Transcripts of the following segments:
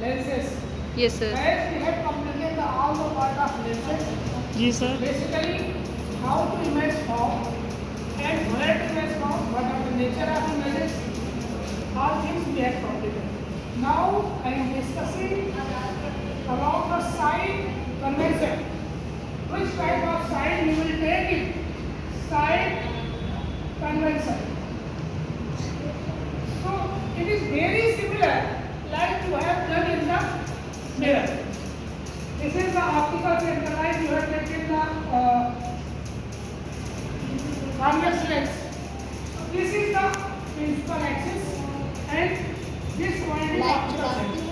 lenses. Yes, sir. As we have completed all the part of lenses. Ji sir. Basically, how to image form and where to image form, what are the nature of images, all things we have completed. Now I am discussing about the side convention. Which type of side you will take it? Side convention. So it is very similar like you have done in the mirror. This is the optical center, like you have taken the convex lens. So this is the principal axis and this point is optical center.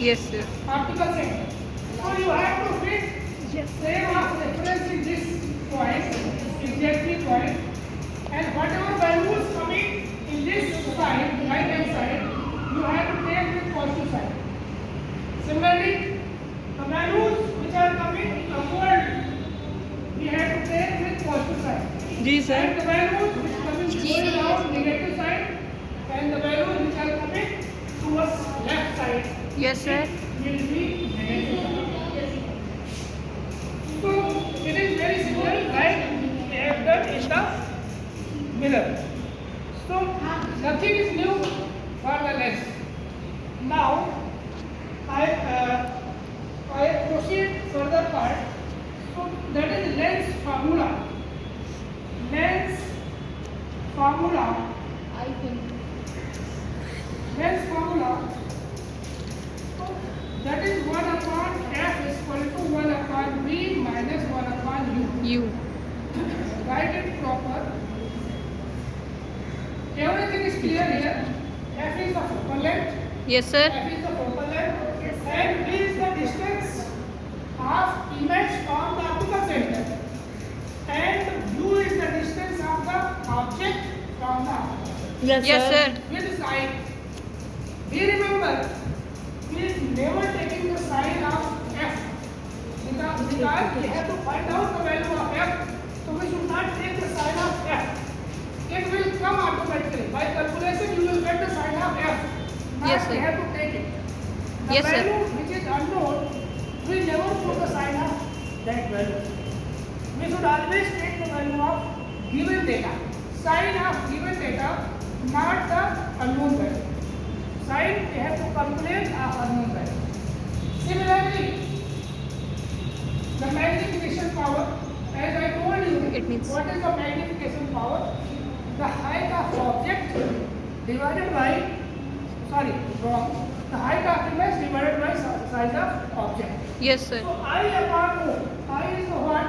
Yes, sir. Optical center. So you have to fit same of reference in this point, exactly point, and whatever values coming in this side, right hand side, you have to take with positive side. Similarly, the values which are coming upward, we have to take with positive side. Ji sir. And the values which are coming going down negative side, and the values which are coming towards left side, Yes, sir. will be negative side. So it is very similar like we have done in the mirror. So nothing is new for the lens. Now I proceed further part. So that is lens formula. Lens formula. Lens formula. So that is 1 upon f is equal to 1 upon v minus 1 upon u. You. Write it proper. Everything is clear here. F is the focal length. Yes, sir. F is the focal length. And V is the distance of image from the optical center. And U is the distance of the object from the object. Yes, sir. With side. We remember, we is never taking the sign of F. Because we have to find out the value of F. So we should not take the sign of F. It will come automatically. By calculation, you will get the sign of F. Not Yes, sir. we have to take it. The Yes, sir. value which is unknown, we never put the sign of that value. We should always take the value of given data. Sign of given data, not the unknown value. Sign, we have to calculate of unknown value. Similarly, the magnification power, as I told you, It means- what is the magnification power? The height of object divided by, wrong. The height of image divided by size of object. Yes, sir. So I upon O. I is the what?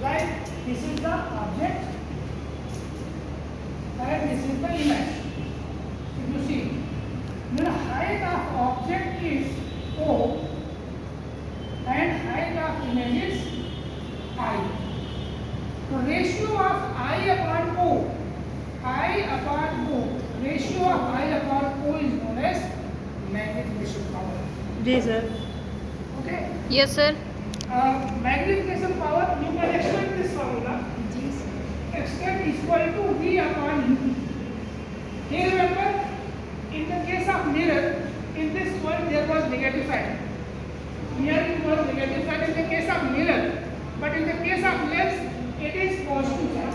Right? This is the object and this is the image. If you see, the height of object is O and height of image is I. The ratio of I upon O, ratio of I upon O is known as magnification power. Ji sir. Okay? Yes, sir. Magnification power, you can extend this formula. Extend is equal to V upon U. Here remember, in the case of mirror, in this point there was negative sign. Here it was negative sign in the case of mirror. But in the case of lens, it is positive sign.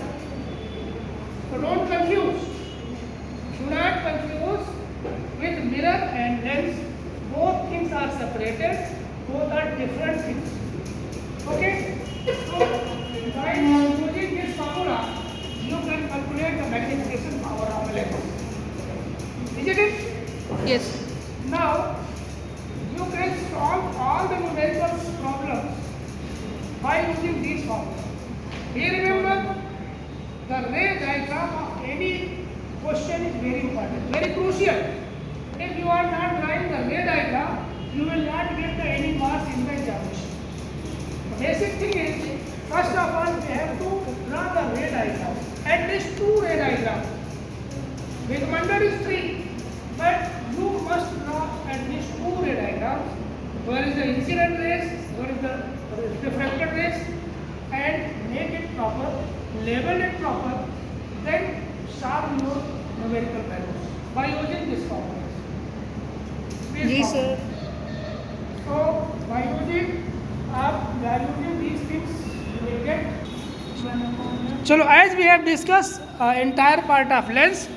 So don't confuse. Do not confuse with mirror and lens. Both things are separated. Both are different things. Okay? So by using this formula, you can calculate the magnification power of a lens. Isn't it? Yes. Now, you can solve all the numerical problems by using these formulas. Here remember, the ray diagram of any question is very important, very crucial. If you are not drawing the ray diagram, you will not get the any marks in the examination. The basic thing is, first of all, we have to draw the ray diagram. At least 2 ray diagrams. Recommended is 3, but you must draw at least 2 ray diagrams. Where is the incident rays, where is the refracted rays, and make it proper, label it proper, then solve your numerical values by using this formula. Ji sir. So by using these things you will get. Chalo, as we have discussed entire part of length,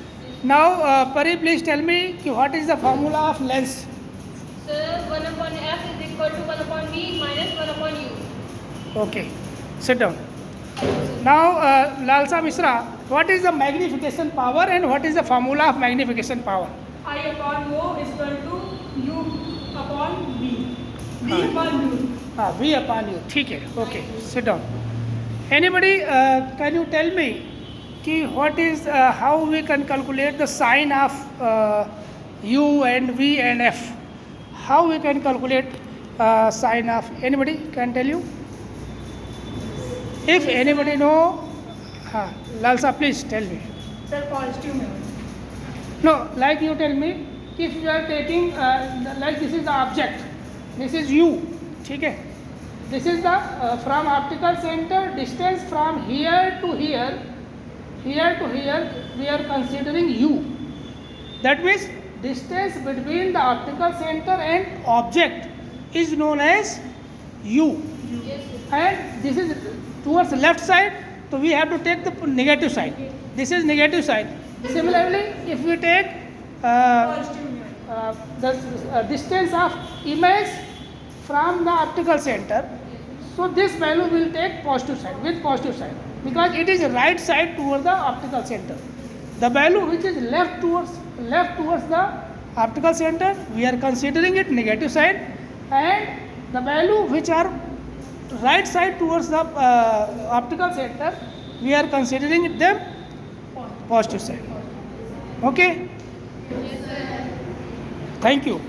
now Pari, please tell me what is the formula of length? Sir, 1 upon f is equal to 1 upon v minus 1 upon u. Okay, sit down. Now Lalsa Misra, what is the magnification power and what is the formula of magnification power? I upon rho is equal to u upon v. V upon u. V upon u. ठीक है. Okay, sit down. Anybody can you tell me what is how we can calculate the sign of u and v and f? How we can calculate sign of, anybody can tell you? If anybody know, Lalsa, please tell me. Sir, positive number. No, like you tell me, if you are taking like this is the object, this is u, ठीक है? This is the from optical center distance from here to here we are considering u. That means distance between the optical center and object is known as u. Yes, sir. And this is towards left side, so we have to take the negative side. This is negative side. Similarly, if we take Positive number. the distance of image from the optical center, so this value will take positive side, with positive side, because it is right side towards the optical center. The value which is left towards the optical center, we are considering it negative side, and the value which are right side towards the optical center, we are considering them positive side. Okay? Yes, sir. Thank you.